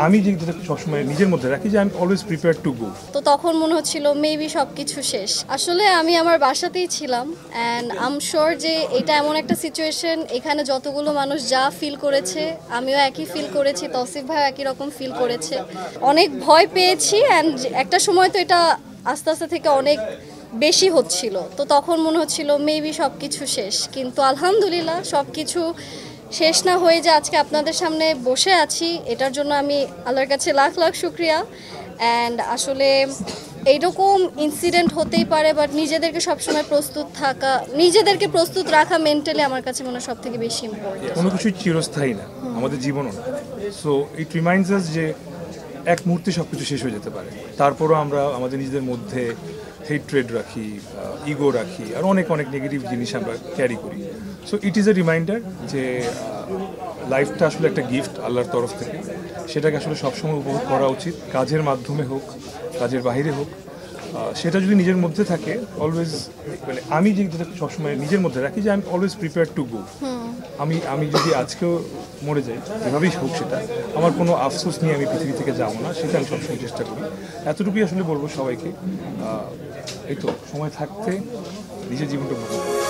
আমি যেটা সবসময় নিজের মধ্যে রাখি যে আমি অলওয়েজ প্রিপেয়ার টু গো। তো তখন মনে হচ্ছিল মেবি সব কিছু শেষ। আসলে আমি আমার বাসাতেই ছিলাম অ্যান্ড আম শিওর যে এটা এমন একটা সিচুয়েশন, এখানে যতগুলো মানুষ যা ফিল করেছে আমিও একই ফিল করেছি, তৌসিফ ভাই একই রকম ফিল করেছে। অনেক ভয় পেয়েছি অ্যান্ড একটা সময় তো এটা আস্তে আস্তে থেকে অনেক বেশি হচ্ছিল। তো তখন মনে হচ্ছিল মেবি সব কিছু শেষ, কিন্তু আলহামদুলিল্লাহ সব কিছু শেষ না হয়ে যে আজকে আপনাদের সামনে বসে আছি, এটার জন্য আমি আল্লাহর কাছে লাখ লাখ শুক্রিয়া। অ্যান্ড আসলে এইরকম ইনসিডেন্ট হতেই পারে, বাট নিজেদেরকে সবসময় প্রস্তুত থাকা, নিজেদেরকে প্রস্তুত রাখা মেন্টালি আমার কাছে মনে হয় সব থেকে বেশি ইম্পর্টেন্ট। কোনো কিছুই চিরস্থায়ী না, আমাদের জীবনও না। সো ইট রিমাইন্ডস আস যে এক মুহূর্তে সব কিছু শেষ হয়ে যেতে পারে, তারপরও আমরা আমাদের নিজেদের মধ্যে হেট্রেড রাখি, ইগো রাখি, আর অনেক অনেক নেগেটিভ জিনিস আমরা ক্যারি করি। So it is a reminder যে লাইফটা আসলে একটা গিফট আল্লাহর তরফ থেকে, সেটাকে আসলে সবসময় উপভোগ করা উচিত, কাজের মাধ্যমে হোক, কাজের বাইরে হোক। সেটা যদি নিজের মধ্যে থাকে অলওয়েজ, মানে আমি যেটা সবসময় নিজের মধ্যে রাখি যে আমি অলওয়েজ প্রিপেয়ার টু গো। আমি যদি আজকেও মরে যাই, যেভাবেই হোক সেটা, আমার কোনো আফসোস নিয়ে আমি পৃথিবী থেকে যাবো না, সেটা আমি সবসময় চেষ্টা করি। এতটুকুই আসলে বলবো সবাইকে, এই তো সময় থাকতে নিজের জীবনটা উপভোগ করো।